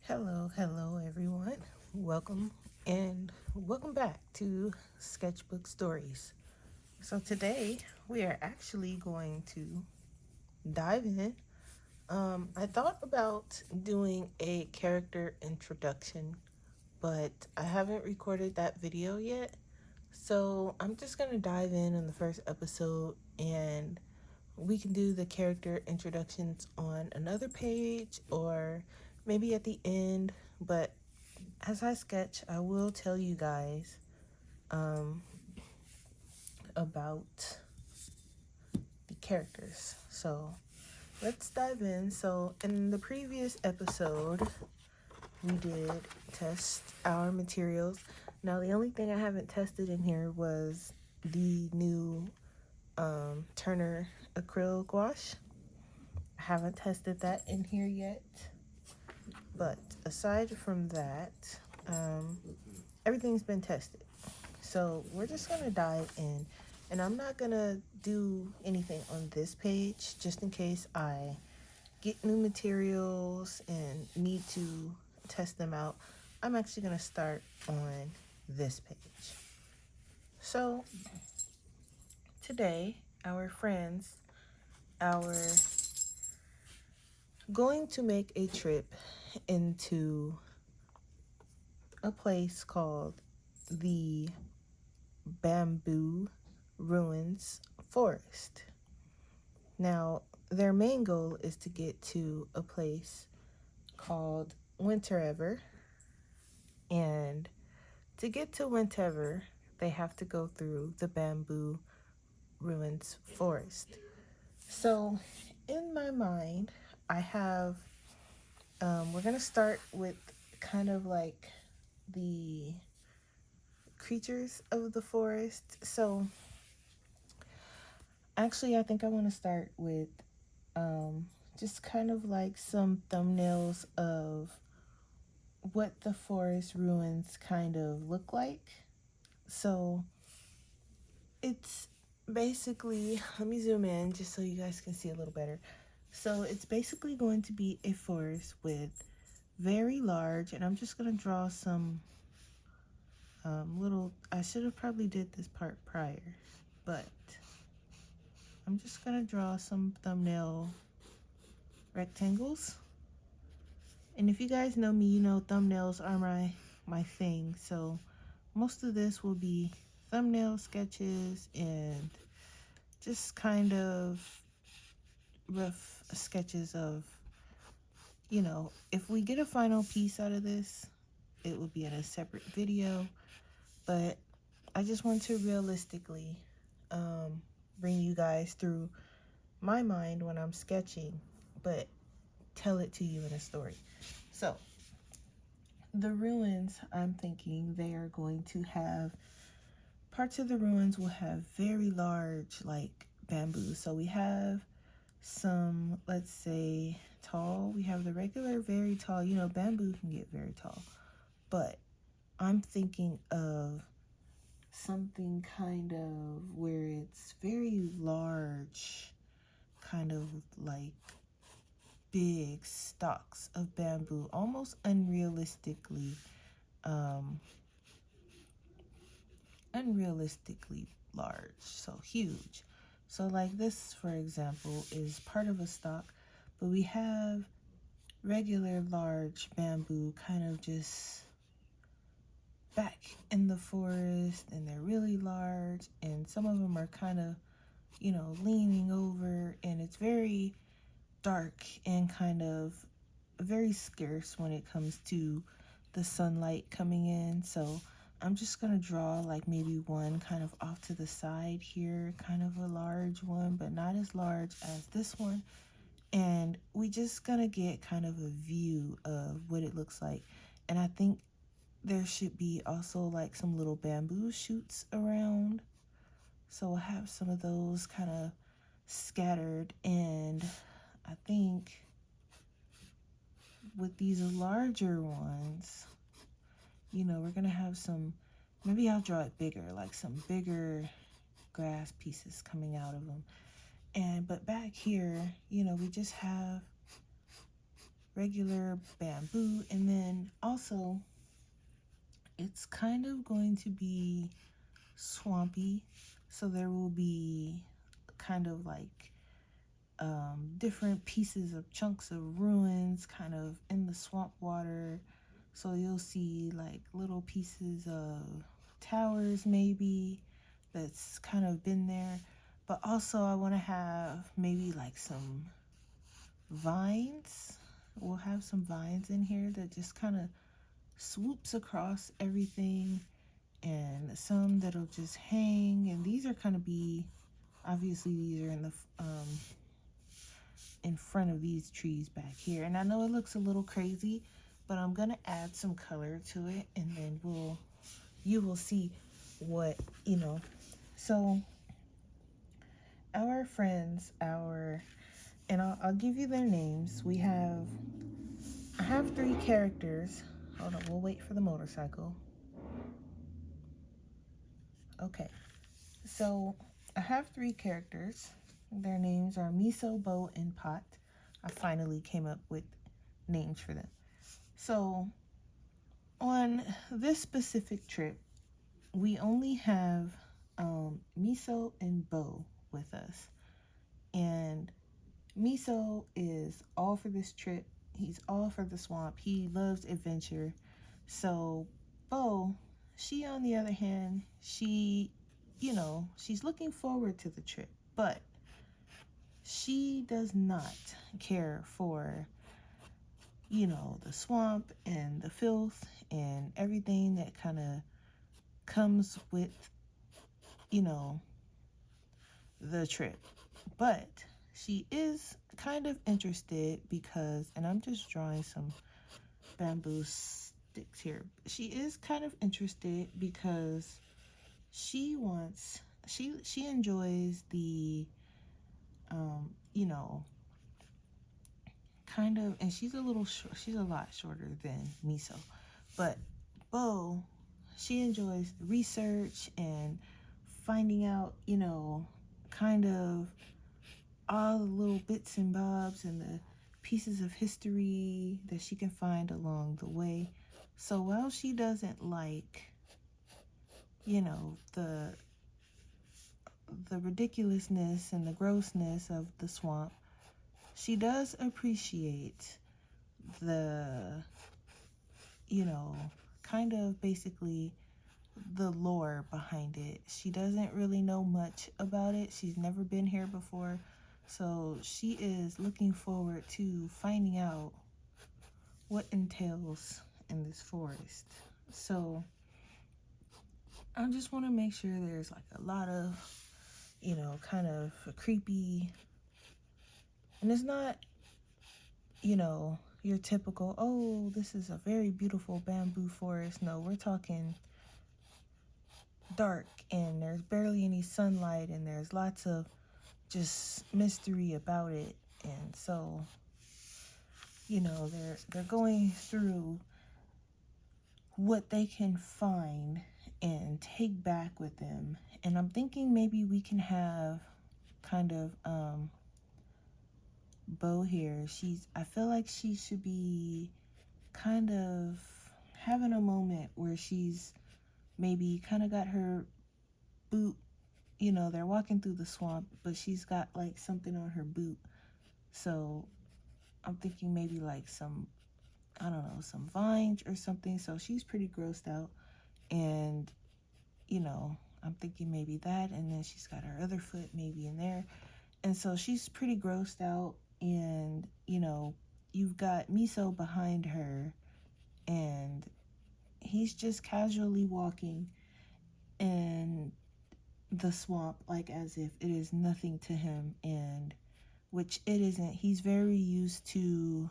Hello everyone. Welcome and welcome back to Sketchbook Stories. So today we are actually going to dive in. I thought about doing a character introduction, but I haven't recorded that video yet. So I'm just going to dive in the first episode and we can do the character introductions on another page or maybe at the end, but as I sketch, I will tell you guys um, about the characters. So let's dive in. So, in the previous episode, we did test our materials. Now, the only thing I haven't tested in here was the new Turner acrylic gouache. I haven't tested that in here yet. But aside from that, um, everything's been tested. So we're just gonna dive in, and I'm not gonna do anything on this page just in case I get new materials and need to test them out. I'm actually gonna start on this page. So today, our friends are going to make a trip into a place called the Bamboo Ruins Forest. Now, their main goal is to get to a place called Winterever. And to get to Winterever, they have to go through the Bamboo Ruins Forest. So, in my mind, I have, we're going to start with kind of like the creatures of the forest. So, actually, I think I want to start with just kind of like some thumbnails of what the forest ruins kind of look like. So it's basically, let me zoom in just so you guys can see a little better. So it's basically going to be a forest with very large, and I'm just going to draw some little, I should have probably did this part prior, but I'm just going to draw some thumbnail rectangles. And if you guys know me, you know thumbnails are my thing. So most of this will be thumbnail sketches and just kind of rough sketches of, if we get a final piece out of this, it will be in a separate video. But I just want to realistically bring you guys through my mind when I'm sketching, but tell it to you in a story. So the ruins, I'm thinking they are going to have, parts of the ruins will have very large like bamboo. So we have some, let's say tall, we have the regular very tall, bamboo can get very tall, but I'm thinking of something kind of where it's very large, kind of like big stalks of bamboo, almost unrealistically large, so huge. So like this, for example, is part of a stalk, but we have regular large bamboo kind of just back in the forest, and they're really large, and some of them are kind of, leaning over, and it's very dark and kind of very scarce when it comes to the sunlight coming in. So I'm just gonna draw like maybe one kind of off to the side here, kind of a large one, but not as large as this one. And we just gonna get kind of a view of what it looks like. And I think there should be also like some little bamboo shoots around. So we'll have some of those kind of scattered. And I think with these larger ones, we're gonna have some, maybe I'll draw it bigger, like some bigger grass pieces coming out of them. But back here, we just have regular bamboo, and then also it's kind of going to be swampy, so there will be kind of like different pieces of chunks of ruins kind of in the swamp water. So you'll see like little pieces of towers maybe that's kind of been there. But also I want to have maybe like some vines. We'll have some vines in here that just kind of swoops across everything, and some that'll just hang. And these are kind of be, obviously these are in front of these trees back here. And I know it looks a little crazy, but I'm gonna add some color to it, and then you will see what, you know. So our friends, and I'll give you their names. I have 3 characters. Hold on, we'll wait for the motorcycle. Okay, so I have 3 characters. Their names are Miso, Bo, and Pot. I finally came up with names for them. So on this specific trip, we only have Miso and Bo with us. And Miso is all for this trip. He's all for the swamp. He loves adventure. So Bo, she on the other hand, she's looking forward to the trip, but she does not care for, the swamp and the filth and everything that kind of comes with, the trip. But she is kind of interested because, and I'm just drawing some bamboo sticks here. She is kind of interested because she enjoys the, you know, kind of, and she's a lot shorter than Miso, but Bo, she enjoys research and finding out, kind of all the little bits and bobs and the pieces of history that she can find along the way. So while she doesn't like, the ridiculousness and the grossness of the swamp, she does appreciate the, kind of basically the lore behind it. She doesn't really know much about it. She's never been here before. So she is looking forward to finding out what entails in this forest. So I just want to make sure there's like a lot of, kind of a creepy, and it's not, your typical, oh, this is a very beautiful bamboo forest. No, we're talking dark, and there's barely any sunlight, and there's lots of just mystery about it. And so, they're going through what they can find and take back with them. And I'm thinking maybe we can have kind of Bo here. I feel like she should be kind of having a moment where she's maybe kind of got her boot, they're walking through the swamp, but she's got like something on her boot. So I'm thinking maybe like some, I don't know, some vines or something. So she's pretty grossed out. And, I'm thinking maybe that. And then she's got her other foot maybe in there. And so she's pretty grossed out. And, you've got Miso behind her. And he's just casually walking in the swamp like as if it is nothing to him. And which it isn't. He's very used to,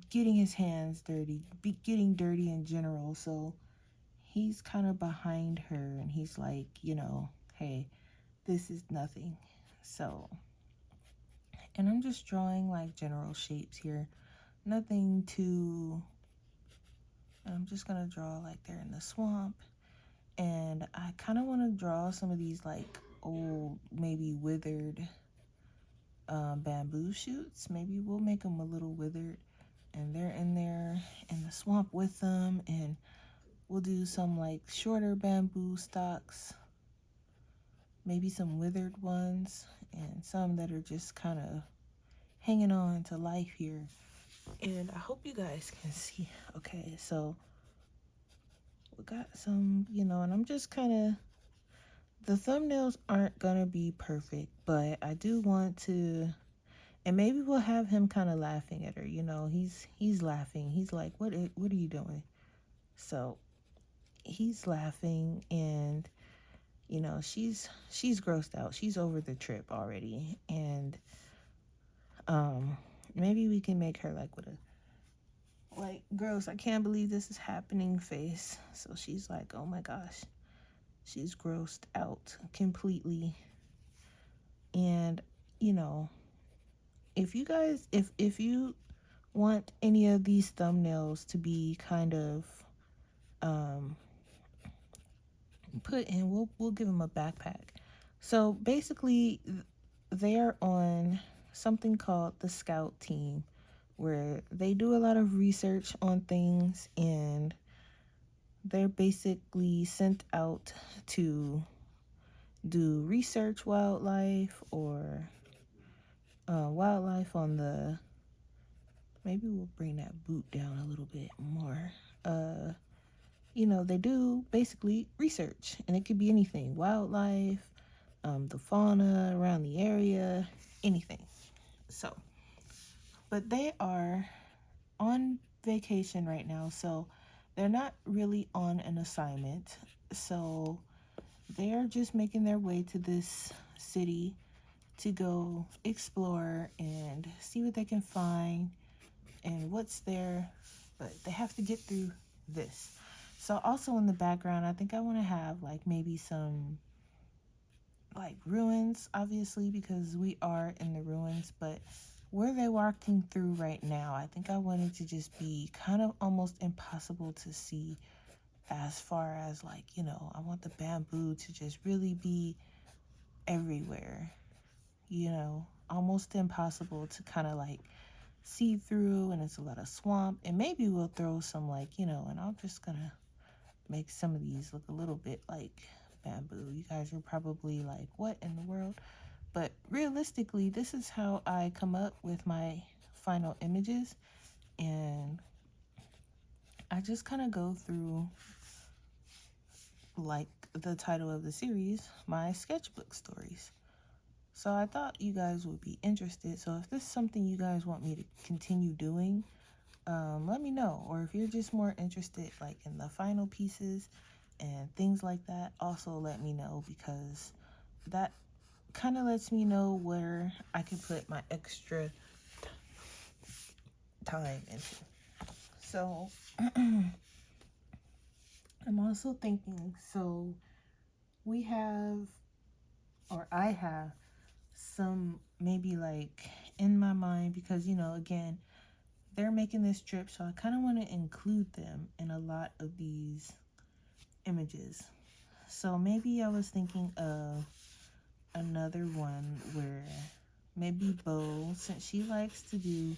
getting his hands dirty, getting dirty in general. So he's kind of behind her, and he's like, hey, this is nothing. So, and I'm just drawing like general shapes here. Nothing too, I'm just going to draw like they're in the swamp. And I kind of want to draw some of these like old, maybe withered bamboo shoots. Maybe we'll make them a little withered, and they're in there in the swamp with them, and we'll do some like shorter bamboo stalks, maybe some withered ones, and some that are just kind of hanging on to life here. And I hope you guys can see. Okay, so we got some, and I'm just kind of, the thumbnails aren't gonna be perfect, but I do want to, and maybe we'll have him kind of laughing at her. He's laughing. He's like, what are you doing? So he's laughing, and she's grossed out. She's over the trip already, and maybe we can make her like with a like gross, I can't believe this is happening face. So she's like, oh my gosh, she's grossed out completely. And if you guys, if you want any of these thumbnails to be kind of put in, we'll give them a backpack. So basically, they're on something called the Scout Team, where they do a lot of research on things, and they're basically sent out to do research wildlife, or wildlife on the, maybe we'll bring that boot down a little bit more. They do basically research, and it could be anything, wildlife, the fauna around the area, anything. So, but they are on vacation right now, so they're not really on an assignment. So they're just making their way to this city to go explore and see what they can find and what's there, but they have to get through this. So also in the background, I think I want to have like maybe some like ruins, obviously, because we are in the ruins, but where they're walking through right now, I think I wanted to just be kind of almost impossible to see, as far as like, I want the bamboo to just really be everywhere, almost impossible to kind of like see through, and it's a lot of swamp. And maybe we'll throw some like, and I'm just gonna make some of these look a little bit like bamboo. You guys are probably like, what in the world? But realistically, this is how I come up with my final images, and I just kind of go through, like the title of the series, my sketchbook stories. So I thought you guys would be interested. So if this is something you guys want me to continue doing, let me know. Or if you're just more interested like in the final pieces and things like that, also let me know, because that kind of lets me know where I can put my extra time into. So I'm also thinking, so we have, or I have some maybe like in my mind, because again, they're making this trip, so I kind of want to include them in a lot of these images. So maybe I was thinking of another one where maybe Bo, since she likes to do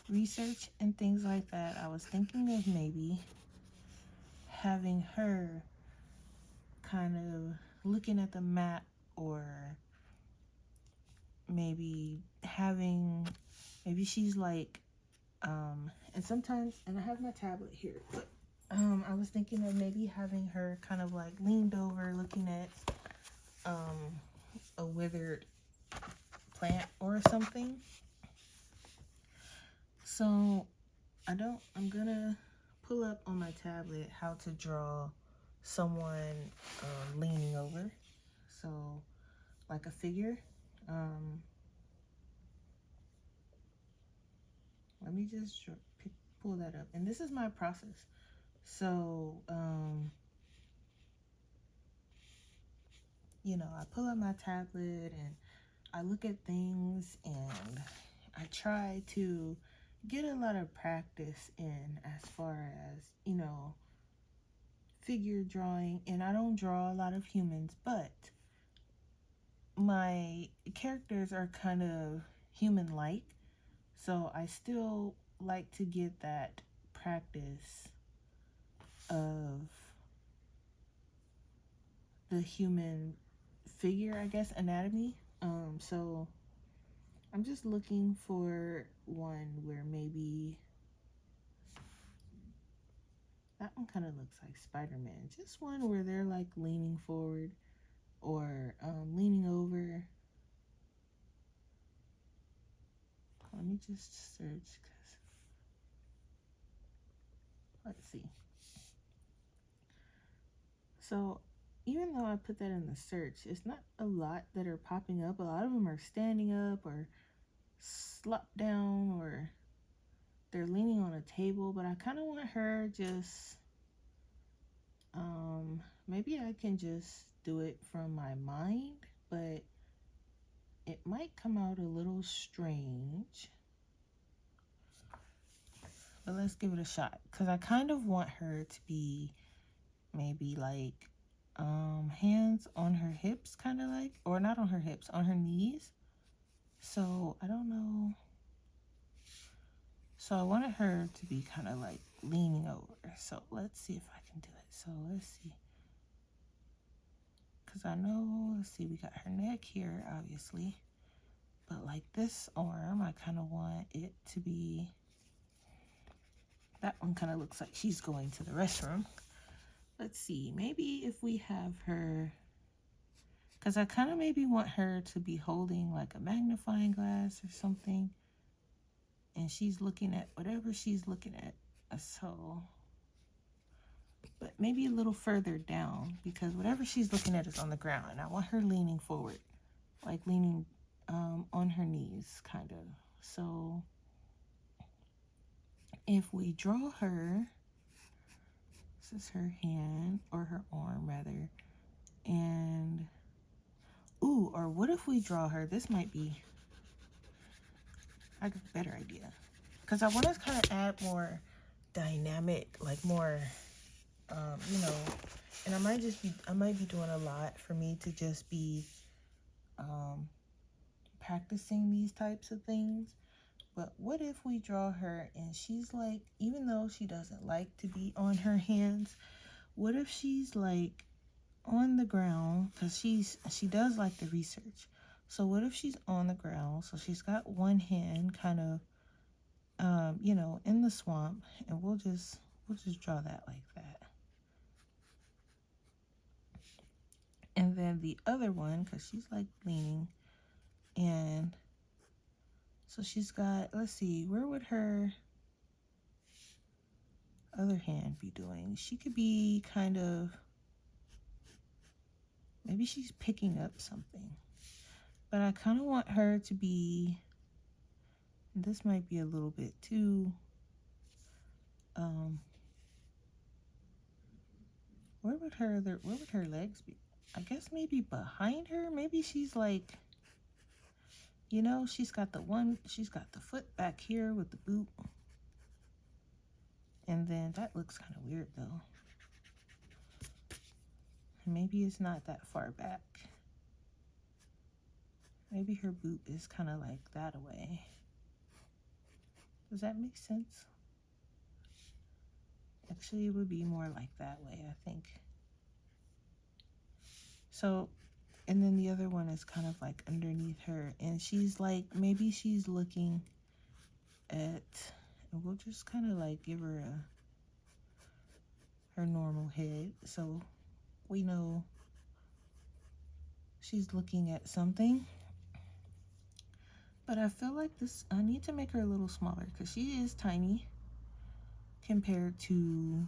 research and things like that, I was thinking of maybe having her kind of looking at the map, or maybe she's like, and sometimes, and I have my tablet here, but I was thinking of maybe having her kind of like leaned over looking at a withered plant or something. So I'm gonna pull up on my tablet how to draw someone leaning over, so like a figure. Let me just pull that up, and this is my process. So I pull up my tablet and I look at things, and I try to get a lot of practice in, as far as figure drawing. And I don't draw a lot of humans, but my characters are kind of human-like. So I still like to get that practice of the human figure, I guess, anatomy. So I'm just looking for one where maybe that one kind of looks like Spider-Man. Just one where they're like leaning forward or leaning over. Let me just search because let's see. So even though I put that in the search, it's not a lot that are popping up. A lot of them are standing up or slumped down or they're leaning on a table, but I kind of want her just, maybe I can just do it from my mind, but it might come out a little strange. But let's give it a shot, because I kind of want her to be maybe like hands on her hips, kind of like, or not on her hips, on her knees. So I don't know. So I wanted her to be kind of like leaning over. So let's see if I can do it. So let's see. Because I know, let's see, we got her neck here, obviously. But like this arm, I kind of want it to be, that one kind of looks like she's going to the restroom. Let's see, maybe if we have her, because I kind of maybe want her to be holding like a magnifying glass or something. And she's looking at whatever she's looking at. So, but maybe a little further down, because whatever she's looking at is on the ground. And I want her leaning forward, like leaning on her knees, kind of. So if we draw her, this is her hand, or her arm rather, and ooh, or what if we draw her, this might be, I got a better idea, because I want to kind of add more dynamic, like more, you know, and I might be doing a lot for me to just be practicing these types of things. But what if we draw her and she's like, even though she doesn't like to be on her hands, what if she's like on the ground, because she does like the research. So what if she's on the ground, so she's got one hand kind of you know, in the swamp, and we'll just draw that like that. And then the other one, because she's like leaning, and so she's got, let's see, where would her other hand be doing? She could be kind of, maybe she's picking up something. But I kind of want her to be, this might be a little bit too, where would her legs be? I guess maybe behind her. Maybe she's like, you know, she's got the foot back here with the boot. And then that looks kind of weird though. Maybe it's not that far back. Maybe her boot is kind of like that away. Does that make sense? Actually, it would be more like that way, I think. So, and then the other one is kind of like underneath her, and she's like, maybe she's looking at, and we'll just kind of like give her her normal head, so we know she's looking at something. But I feel like this, I need to make her a little smaller, because she is tiny compared to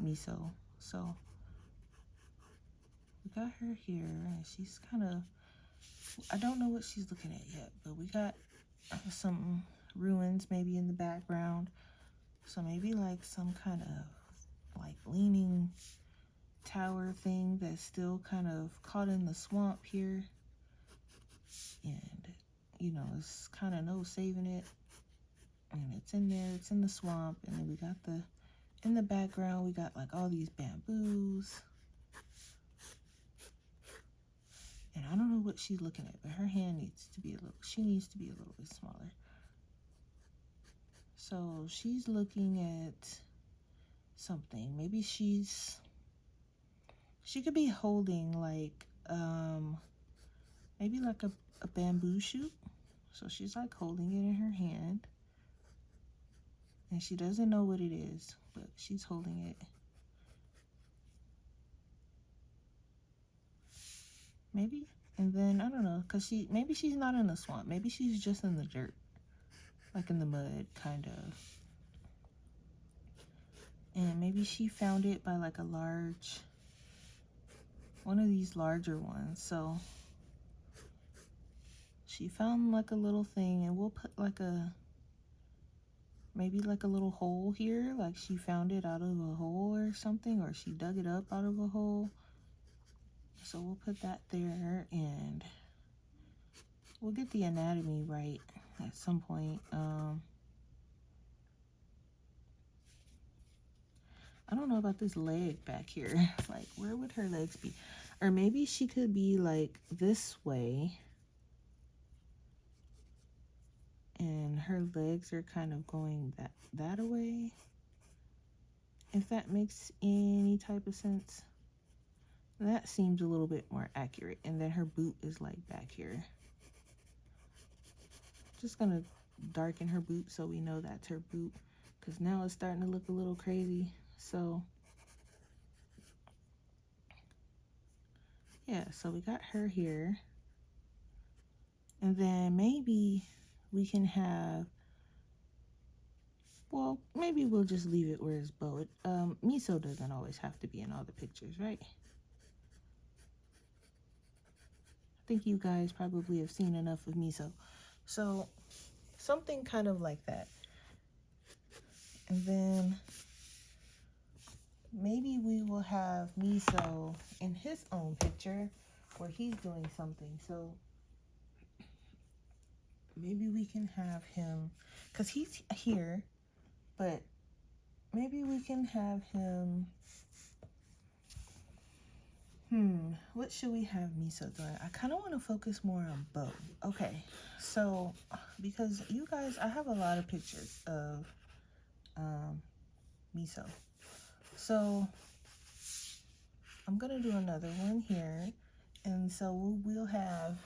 Miso. So we got her here, and she's kind of, I don't know what she's looking at yet, but we got some ruins maybe in the background. So maybe like some kind of like leaning tower thing that's still kind of caught in the swamp here. And, you know, it's kind of no saving it. And it's in there, it's in the swamp. And then we got in the background, we got like all these bamboos. And I don't know what she's looking at, but her hand needs to be she needs to be a little bit smaller. So she's looking at something. Maybe she could be holding like, maybe like a bamboo shoot. So she's like holding it in her hand. And she doesn't know what it is, but she's holding it. Maybe. And then, I don't know, because maybe she's not in the swamp. Maybe she's just in the dirt. Like in the mud, kind of. And maybe she found it by like one of these larger ones. So she found like a little thing, and we'll put like maybe like a little hole here. Like she found it out of a hole or something, or she dug it up out of a hole. So we'll put that there, and we'll get the anatomy right at some point. I don't know about this leg back here. Like, where would her legs be? Or maybe she could be like this way, and her legs are kind of going that way. If that makes any type of sense. That seems a little bit more accurate. And then her boot is like back here. Just gonna darken her boot so we know that's her boot, because now it's starting to look a little crazy. So yeah, so we got her here. And then maybe we can have, well, maybe we'll just leave it where it's bowed. Miso doesn't always have to be in all the pictures, right? I think you guys probably have seen enough of Miso. So something kind of like that. And then maybe we will have Miso in his own picture where he's doing something. So maybe we can have him, because he's here, but maybe we can have him, what should we have Miso doing? I kind of want to focus more on Bo. Okay, so, because you guys, I have a lot of pictures of Miso. So, I'm going to do another one here. And so we'll have,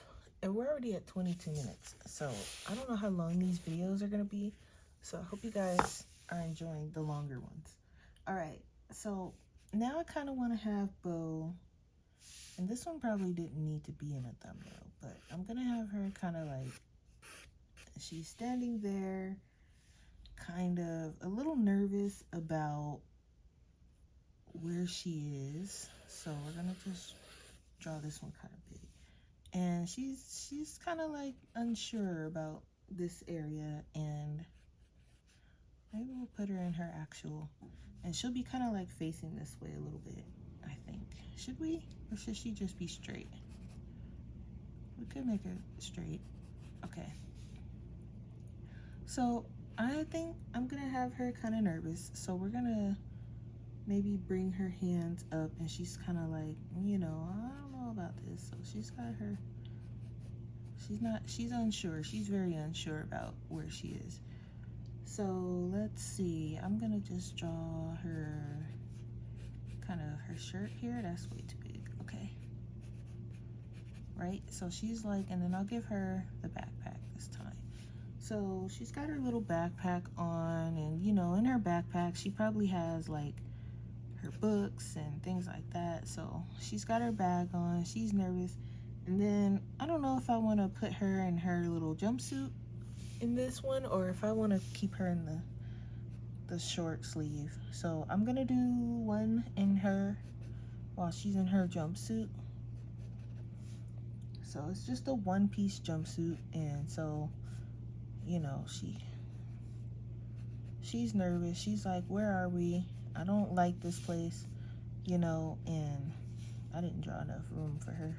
and we're already at 22 minutes. So, I don't know how long these videos are going to be. So, I hope you guys are enjoying the longer ones. All right, so now I kind of want to have Bo. And this one probably didn't need to be in a thumbnail, but I'm going to have her kind of like, she's standing there, kind of a little nervous about where she is. So we're going to just draw this one kind of big. And she's kind of like unsure about this area, and maybe we'll put her in her actual, and she'll be kind of like facing this way a little bit, I think. Should we? Or should she just be straight? We could make her straight. Okay. So I think I'm gonna have her kind of nervous. So we're gonna maybe bring her hands up, and she's kind of like, I don't know about this. So she's got her, she's unsure. She's very unsure about where she is. So let's see. I'm gonna just draw her, kind of her shirt here. That's way too big. Okay. Right? So she's like, and then I'll give her the backpack this time. So she's got her little backpack on, and in her backpack, she probably has like her books and things like that. So she's got her bag on, she's nervous. And then I don't know if I want to put her in her little jumpsuit in this one, or if I want to keep her in the short sleeve. So I'm gonna do one in her while she's in her jumpsuit. So it's just a one-piece jumpsuit, and so she's nervous. She's like, where are we? I don't like this place, and I didn't draw enough room for her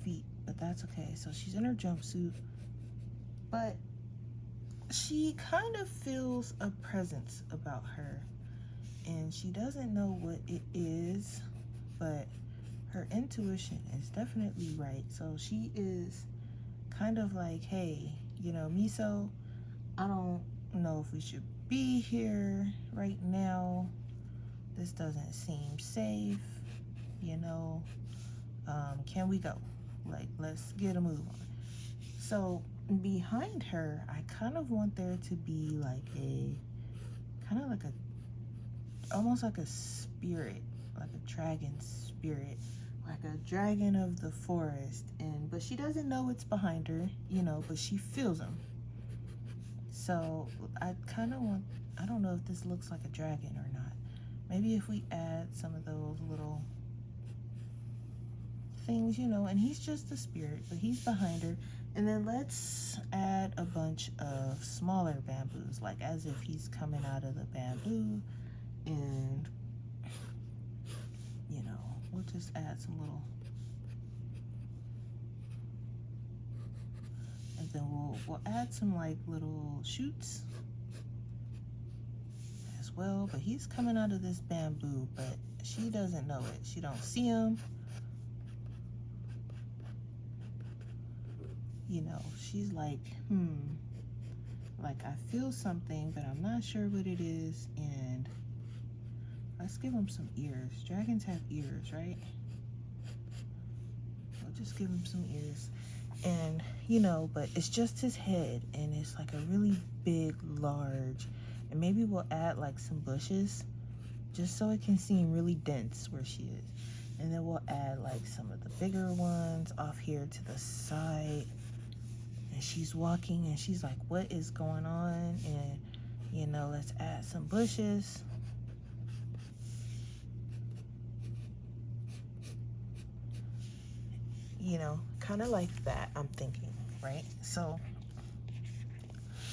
feet, but that's okay. So she's in her jumpsuit, but she kind of feels a presence about her, and she doesn't know what it is, but her intuition is definitely right. So she is kind of like, hey, you know, Miso, I don't know if we should be here right now. This doesn't seem safe, you know. Can we go? Like, let's get a move on. So behind her, I kind of want there to be like almost like a spirit, like a dragon spirit, like a dragon of the forest. But she doesn't know it's behind her, you know, but she feels them. So I kind of want, I don't know if this looks like a dragon or not. Maybe if we add some of those little things, you know, and he's just a spirit, but he's behind her. And then let's add a bunch of smaller bamboos, like as if he's coming out of the bamboo. And, you know, we'll just add some little, and then we'll add some like little shoots as well. But he's coming out of this bamboo, but she doesn't know it. She don't see him. You know, she's like, like I feel something, but I'm not sure what it is. And let's give him some ears. Dragons have ears, right? We'll just give him some ears. And, you know, but it's just his head, and it's like a really big, large, and maybe we'll add like some bushes just so it can seem really dense where she is. And then we'll add like some of the bigger ones off here to the side. And she's walking and she's like, what is going on? And, you know, let's add some bushes. You know, kind of like that, I'm thinking, right? So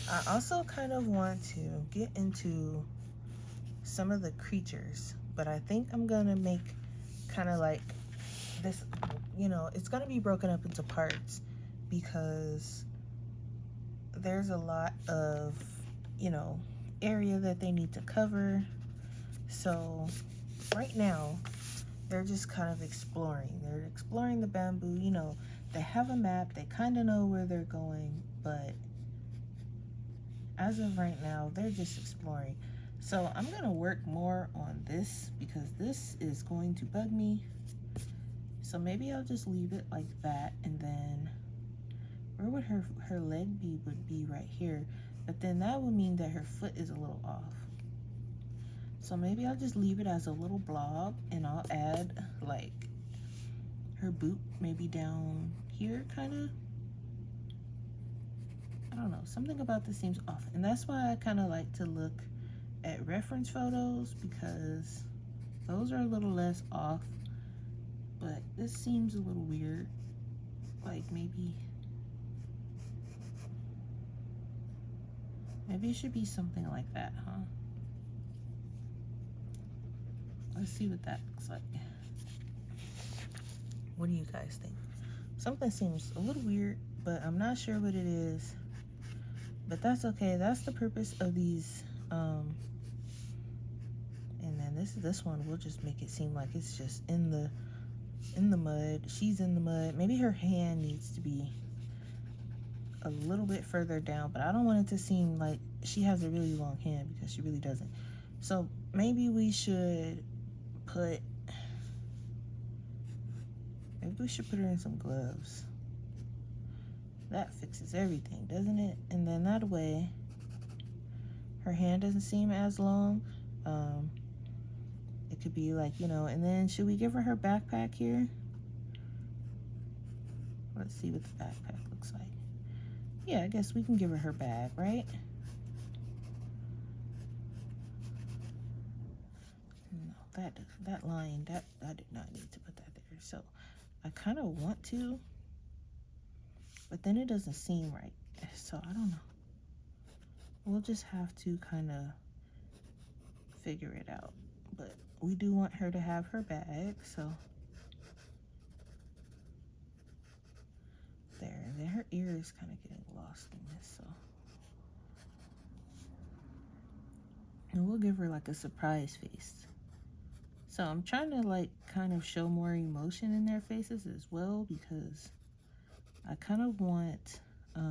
I also kind of want to get into some of the creatures, but I think I'm gonna make kind of like this, you know, it's gonna be broken up into parts because there's a lot of, you know, area that they need to cover. So right now they're just kind of exploring. They're exploring the bamboo. You know, they have a map. They kind of know where they're going, but as of right now, they're just exploring. So I'm going to work more on this because this is going to bug me. So maybe I'll just leave it like that. And then where would her leg be would be right here. But then that would mean that her foot is a little off. So maybe I'll just leave it as a little blob, and I'll add like her boot maybe down here, kind of. I don't know, something about this seems off. And that's why I kind of like to look at reference photos, because those are a little less off. But this seems a little weird. Like maybe it should be something like that, huh? Let's see what that looks like. What do you guys think? Something seems a little weird, but I'm not sure what it is. But that's okay. That's the purpose of these. And then this one, we'll just make it seem like it's just in the mud. She's in the mud. Maybe her hand needs to be a little bit further down, but I don't want it to seem like she has a really long hand, because she really doesn't. So maybe we should put her in some gloves. That fixes everything, doesn't it? And then that way her hand doesn't seem as long. It could be like, you know, and then should we give her backpack here? Let's see what the backpack looks like. Yeah, I guess we can give her bag, right? No, that line, I did not need to put that there. So I kind of want to, but then it doesn't seem right. So I don't know. We'll just have to kind of figure it out. But we do want her to have her bag, so there. And then her ear is kind of getting lost in this, so. And we'll give her like a surprise face. So I'm trying to like kind of show more emotion in their faces as well, because I kind of want I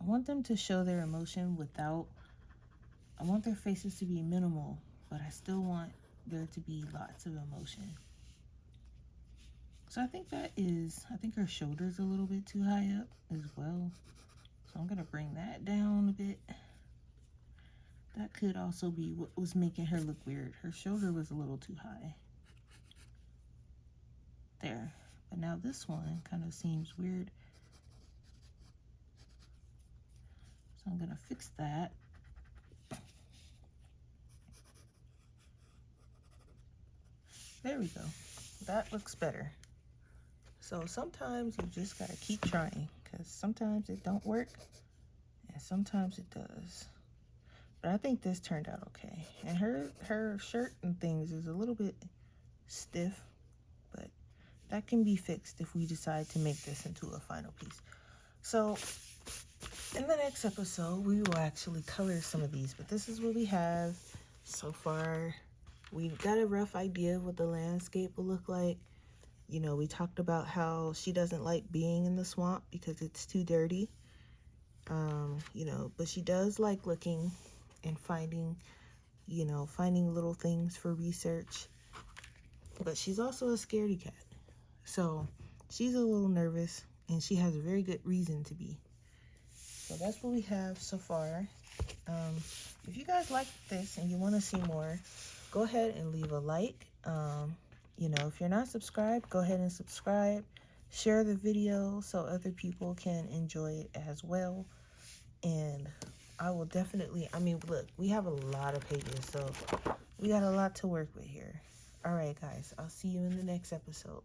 want them to show their emotion without, I want their faces to be minimal, but I still want there to be lots of emotion. So I think I think her shoulder's a little bit too high up as well. So I'm gonna bring that down a bit. That could also be what was making her look weird. Her shoulder was a little too high. There. But now this one kind of seems weird. So I'm gonna fix that. There we go. That looks better. So sometimes you just gotta keep trying, because sometimes it don't work and sometimes it does. But I think this turned out okay. And her shirt and things is a little bit stiff, but that can be fixed if we decide to make this into a final piece. So in the next episode, we will actually color some of these, but this is what we have so far. We got a rough idea of what the landscape will look like. You know, we talked about how she doesn't like being in the swamp because it's too dirty. You know, but she does like looking and finding, you know, finding little things for research. But she's also a scaredy cat. So she's a little nervous, and she has a very good reason to be. So that's what we have so far. If you guys like this and you want to see more, go ahead and leave a like. You know, if you're not subscribed, go ahead and subscribe. Share the video so other people can enjoy it as well. And I will definitely, I mean, look, we have a lot of pages, so we got a lot to work with here. All right, guys, I'll see you in the next episode.